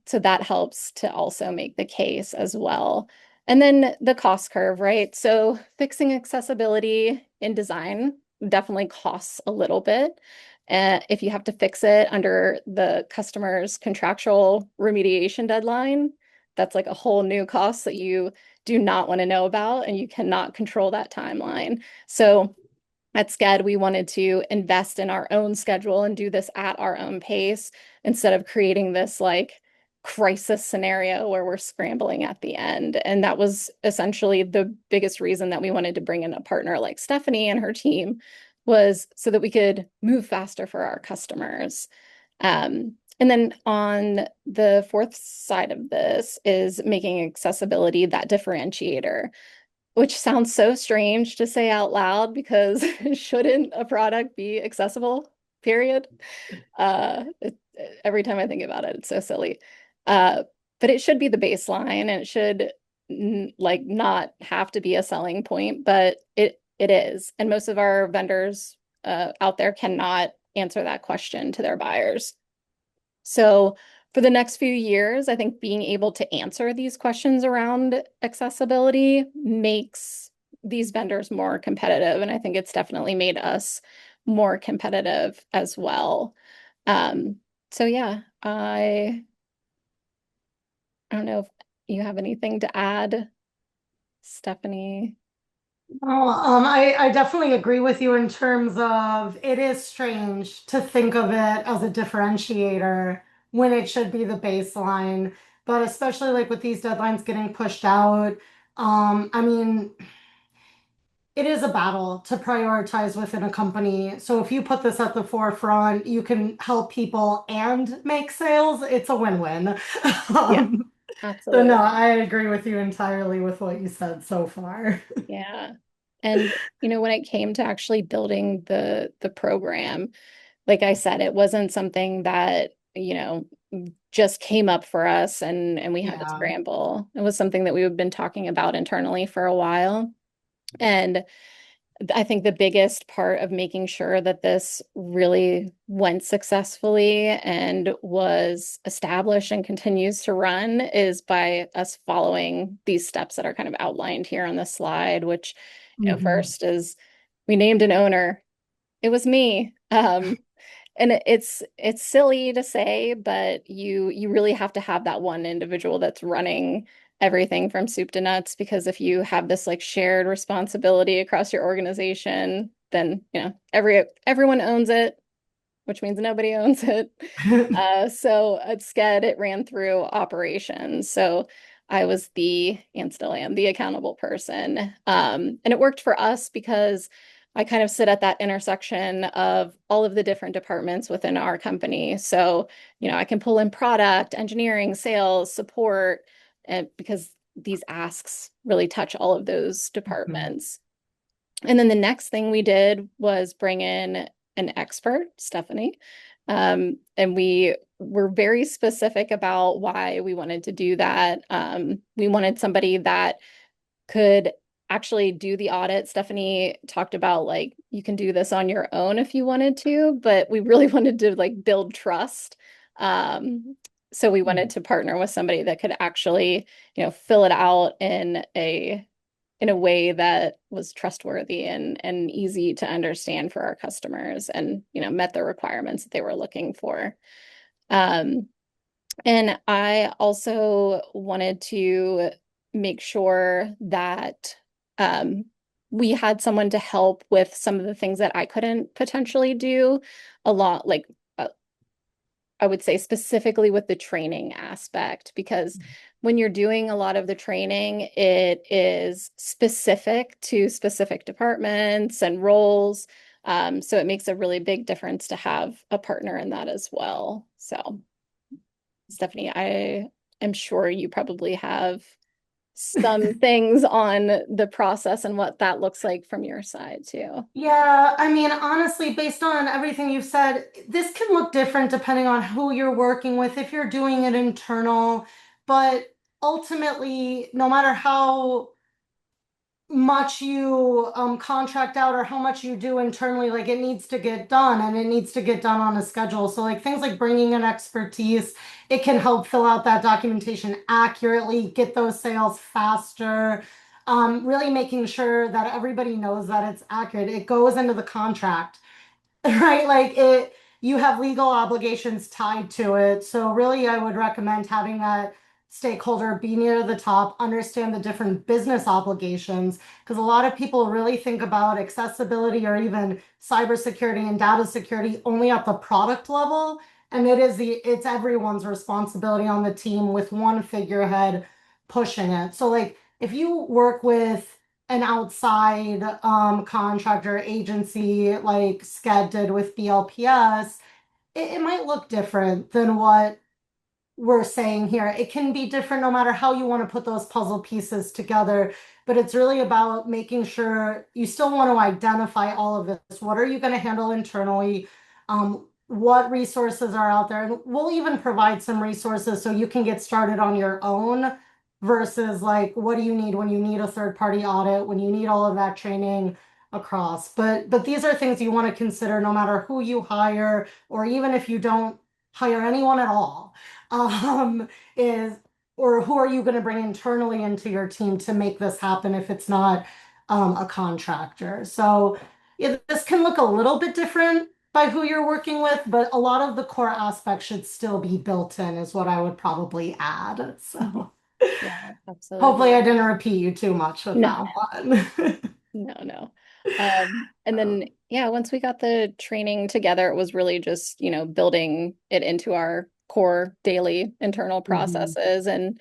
So that helps to also make the case as well. And then the cost curve, right? So fixing accessibility in design definitely costs a little bit. If you have to fix it under the customer's contractual remediation deadline, that's like a whole new cost that you do not want to know about, and you cannot control that timeline. So at Sched, we wanted to invest in our own schedule and do this at our own pace instead of creating this like crisis scenario where we're scrambling at the end. And that was essentially the biggest reason that we wanted to bring in a partner like Stephanie and her team, was so that we could move faster for our customers. And then on the fourth side of this is making accessibility that differentiator, which sounds so strange to say out loud because shouldn't a product be accessible, period? Every time I think about it, it's so silly. But it should be the baseline, and it should like not have to be a selling point, but it is. And most of our vendors out there cannot answer that question to their buyers. So for the next few years, I think being able to answer these questions around accessibility makes these vendors more competitive. And I think it's definitely made us more competitive as well. So yeah, I don't know if you have anything to add, Stephanie. Well, I definitely agree with you in terms of it is strange to think of it as a differentiator when it should be the baseline. But especially like with these deadlines getting pushed out, I mean, it is a battle to prioritize within a company. So if you put this at the forefront, you can help people and make sales. It's a win-win. Yeah, So no, absolutely. I agree with you entirely with what you said so far. Yeah. And when it came to actually building the program, like I said, it wasn't something that, just came up for us and we had to Yeah. scramble. It was something that we had been talking about internally for a while. And I think the biggest part of making sure that this really went successfully and was established and continues to run is by us following these steps that are kind of outlined here on the slide, which, Mhm. first is we named an owner. It was me. And it's silly to say, but you really have to have that one individual that's running everything from soup to nuts, because if you have this like shared responsibility across your organization, then everyone owns it, which means nobody owns it. So at Sched, it ran through operations. So I was and still am, the accountable person. And it worked for us because I kind of sit at that intersection of all of the different departments within our company. So, I can pull in product, engineering, sales, support, and because these asks really touch all of those Mhm. departments. And then the next thing we did was bring in an expert, Stephanie. And we were very specific about why we wanted to do that. We wanted somebody that could actually do the audit. Stephanie talked about like you can do this on your own if you wanted to, but we really wanted to like build trust. So we wanted to partner with somebody that could actually, fill it out in a way that was trustworthy and easy to understand for our customers, and met the requirements that they were looking for. Um, And I also wanted to make sure that we had someone to help with some of the things that I couldn't potentially do a lot, like I would say specifically with the training aspect, because when you're doing a lot of the training, it is specific to specific departments and roles. So it makes a really big difference to have a partner in that as well. So, Stephanie, I am sure you probably have some things on the process and what that looks like from your side too. Yeah, I mean, honestly, based on everything you've said, this can look different depending on who you're working with, if you're doing it internal, but ultimately, no matter how much you contract out or how much you do internally, like it needs to get done and it needs to get done on a schedule. So like things like bringing in expertise, it can help fill out that documentation accurately, get those sales faster. Really making sure that everybody knows that it's accurate. It goes into the contract. Right? Like it, you have legal obligations tied to it. So really, I would recommend having that stakeholder be near the top, understand the different business obligations, because a lot of people really think about accessibility or even cybersecurity and data security only at the product level. And it's everyone's responsibility on the team with one figurehead pushing it. So like if you work with an outside contractor agency like Sched did with BLPS, it might look different than what we're saying here. It can be different no matter how you want to put those puzzle pieces together, but it's really about making sure you still want to identify all of this. What are you going to handle internally? What resources are out there? And we'll even provide some resources so you can get started on your own versus like, what do you need when you need a third party audit, when you need all of that training across. But these are things you want to consider no matter who you hire, or even if you don't hire anyone at all is or who are you going to bring internally into your team to make this happen if it's not a contractor. So yeah, this can look a little bit different by who you're working with, but a lot of the core aspects should still be built in, is what I would probably add. So Yeah, hopefully I absolutely. didn't repeat you too much with No, that one. no. And then, yeah, once we got the training together, it was really just, building it into our core daily internal Mhm. processes and,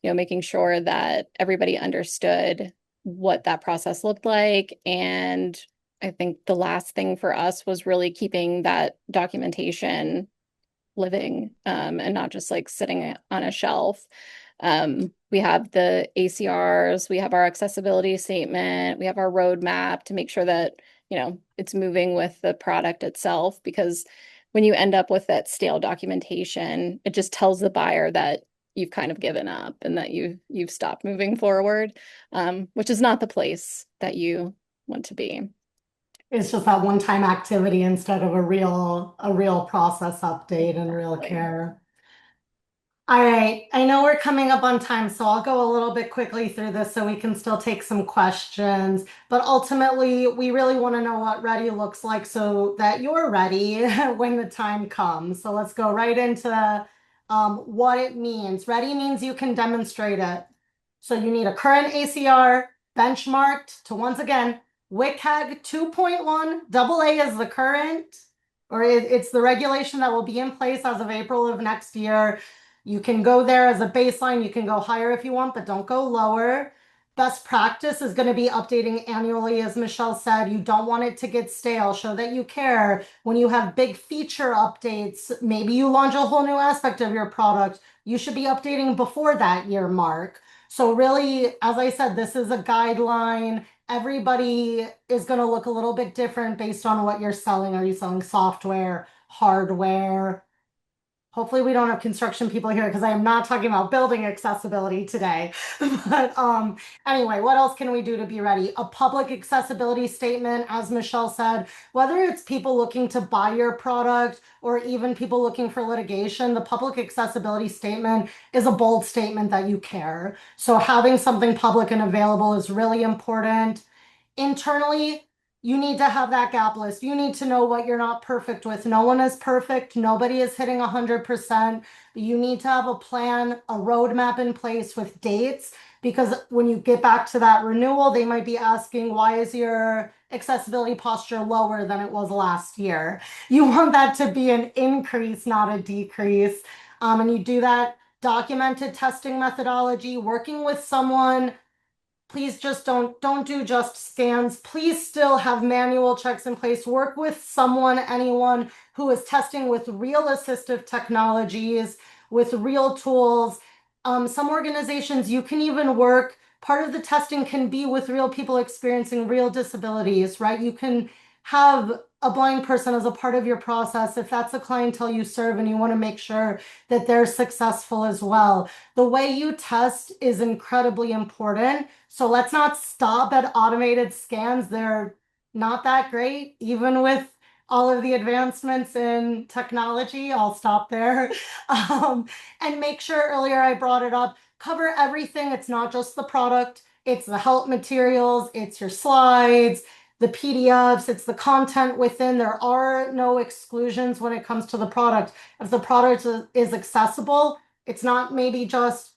making sure that everybody understood what that process looked like. And I think the last thing for us was really keeping that documentation living, and not just like sitting on a shelf. We have the ACRs, we have our accessibility statement, we have our roadmap to make sure that, it's moving with the product itself. Because when you end up with that stale documentation, it just tells the buyer that you've kind of given up and that you've stopped moving forward, which is not the place that you want to be. It's just that one-time activity instead of a real process update and real Exactly. care. All right, I know we're coming up on time, so I'll go a little bit quickly through this so we can still take some questions. But ultimately, we really want to know what ready looks like so that you're ready when the time comes. So let's go right into what it means. Ready means you can demonstrate it. So you need a current ACR benchmarked to, once again, WCAG 2.1. AA is the current, or it's the regulation that will be in place as of April of next year. You can go there as a baseline. You can go higher if you want, but don't go lower. Best practice is going to be updating annually, as Michelle said. You don't want it to get stale. Show that you care. When you have big feature updates, maybe you launch a whole new aspect of your product, you should be updating before that year mark. So really, as I said, this is a guideline. Everybody is going to look a little bit different based on what you're selling. Are you selling software, hardware? Hopefully we don't have construction people here because I am not talking about building accessibility today. But anyway, what else can we do to be ready? A public accessibility statement, as Michelle said, whether it's people looking to buy your product or even people looking for litigation, the public accessibility statement is a bold statement that you care. So having something public and available is really important. Internally, you need to have that gap list. You need to know what you're not perfect with. No one is perfect. Nobody is hitting 100%. You need to have a plan, a roadmap in place with dates, because when you get back to that renewal, they might be asking, why is your accessibility posture lower than it was last year? You want that to be an increase, not a decrease. And you do that documented testing methodology, working with someone. Please just don't do just scans. Please still have manual checks in place. Work with someone, anyone who is testing with real assistive technologies, with real tools. Some organizations, you can even work, part of the testing can be with real people experiencing real disabilities, right? You can have a blind person as a part of your process if that's the clientele you serve and you want to make sure that they're successful as well. The way you test is incredibly important. So let's not stop at automated scans. They're not that great, even with all of the advancements in technology. I'll stop there. And make sure, earlier I brought it up, cover everything. It's not just the product, it's the help materials, it's your slides, the PDFs, it's the content within. There are no exclusions when it comes to the product. If the product is accessible, it's not maybe just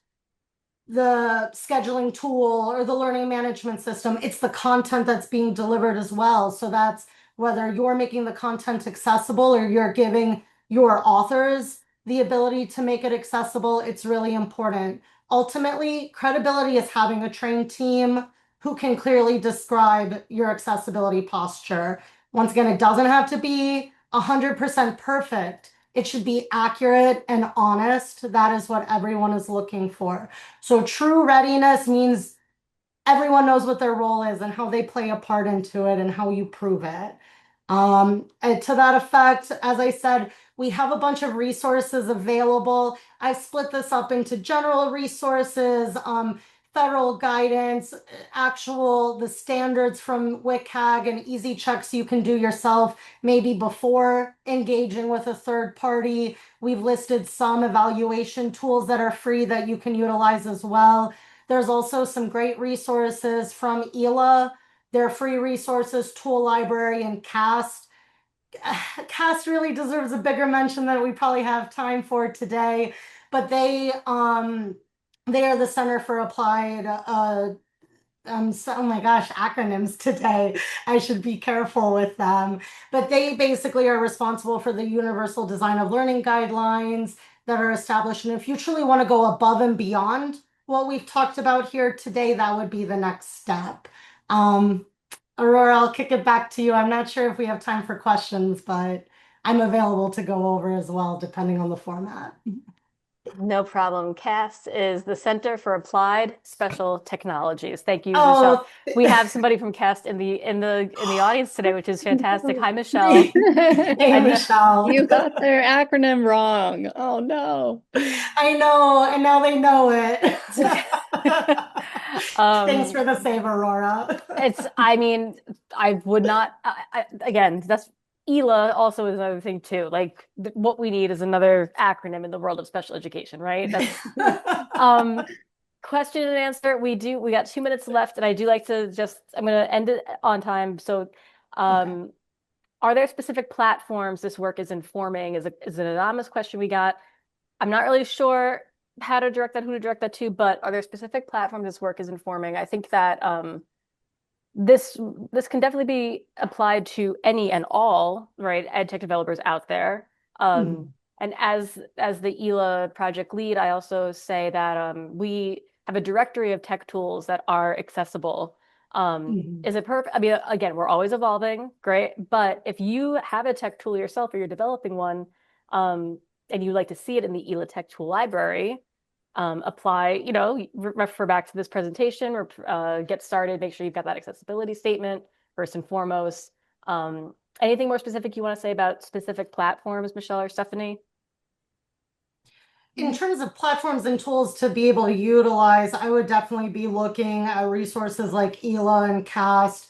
the scheduling tool or the learning management system, it's the content that's being delivered as well. So that's whether you're making the content accessible or you're giving your authors the ability to make it accessible. It's really important. Ultimately, credibility is having a trained team who can clearly describe your accessibility posture. Once again, it doesn't have to be 100% perfect. It should be accurate and honest. That is what everyone is looking for. So true readiness means everyone knows what their role is and how they play a part into it and how you prove it. And to that effect, as I said, we have a bunch of resources available. I split this up into general resources, federal guidance, the standards from WCAG, and easy checks you can do yourself, maybe before engaging with a third party. We've listed some evaluation tools that are free that you can utilize as well. There's also some great resources from EALA, their free resources, tool library, and CAST. CAST really deserves a bigger mention than we probably have time for today, but they are the Center for Applied oh my gosh, acronyms today. I should be careful with them. But they basically are responsible for the universal design of learning guidelines that are established. And if you truly want to go above and beyond what we've talked about here today, that would be the next step. Aurora, I'll kick it back to you. I'm not sure if we have time for questions, but I'm available to go over as well, depending on the format. No problem. CAST is the Center for Applied Special Technologies. Thank you, Oh, Michelle. We have somebody from CAST in the audience today, which is fantastic. Hi, Michelle. Hey, Michelle. You got their acronym wrong. Oh no. I know, and now they know it. Thanks for the save, Aurora. I mean, I would not, again, that's EALA also is another thing too. Like what we need is another acronym in the world of special education, right? That's question and answer. We got 2 minutes left, and I do like to I'm going to end it on time. So, Okay. are there specific platforms this work is informing? Is an anonymous question we got. I'm not really sure how to direct that, who to direct that to, but are there specific platforms this work is informing? I think that this can definitely be applied to any and all, right, ed tech developers out there. And as the EALA project lead, I also say that we have a directory of tech tools that are accessible. Is it perfect? I mean, again, we're always evolving, great. But if you have a tech tool yourself or you're developing one, and you'd like to see it in the EALA tech tool library, apply, refer back to this presentation or get started, make sure you've got that accessibility statement first and foremost. Anything more specific you want to say about specific platforms, Michelle or Stephanie? In terms of platforms and tools to be able to utilize, I would definitely be looking at resources like EALA and CAST.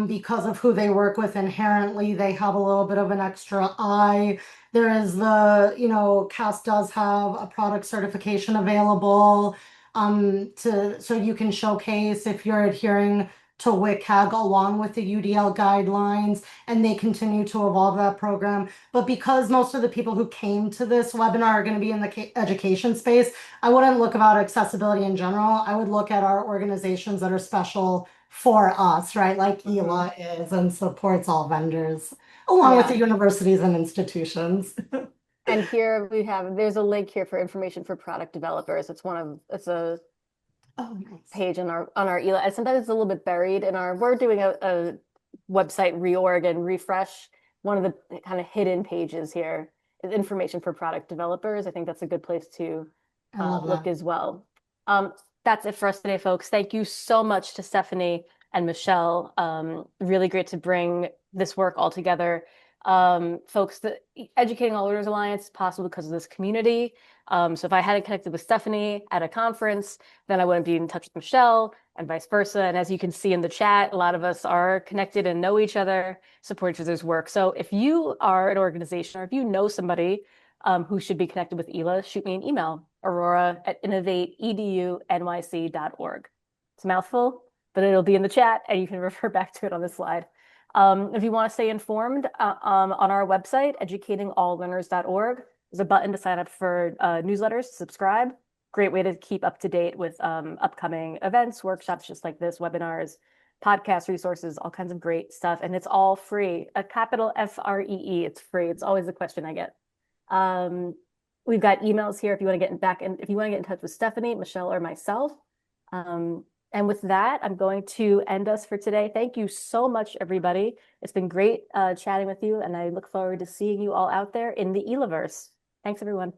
Because of who they work with inherently, they have a little bit of an extra eye. There is CAST does have a product certification available so you can showcase if you're adhering to WCAG along with the UDL guidelines, and they continue to evolve that program. But because most of the people who came to this webinar are going to be in the education space, I wouldn't look about accessibility in general. I would look at our organizations that are special for us, right? Like EALA is and supports all vendors, along with the universities and institutions. And here we have, there's a link here for information for product developers. It's a nice. page on our EALA. And sometimes it's a little bit buried in we're doing a website reorg and refresh. One of the kind of hidden pages here is information for product developers. I think that's a good place to look as well. That's it for us today, folks. Thank you so much to Stephanie and Michelle. Really great to bring this work all together. Folks, the Educating All Learners Alliance is possible because of this community. So if I hadn't connected with Stephanie at a conference, then I wouldn't be in touch with Michelle and vice versa. And as you can see in the chat, a lot of us are connected and know each other, support each other's work. So if you are an organization or if you know somebody who should be connected with EALA, shoot me an email, aurora@innovateedunyc.org. It's a mouthful, but it'll be in the chat and you can refer back to it on this slide. If you want to stay informed on our website, educatingalllearners.org, there's a button to sign up for newsletters, subscribe. Great way to keep up to date with upcoming events, workshops just like this, webinars, podcast resources, all kinds of great stuff. And it's all free, a capital FREE, it's free. It's always the question I get. We've got emails here if you want to get back and if you want to get in touch with Stephanie, Michelle, or myself. And with that, I'm going to end us for today. Thank you so much, everybody. It's been great chatting with you, and I look forward to seeing you all out there in the EALAverse. Thanks, everyone.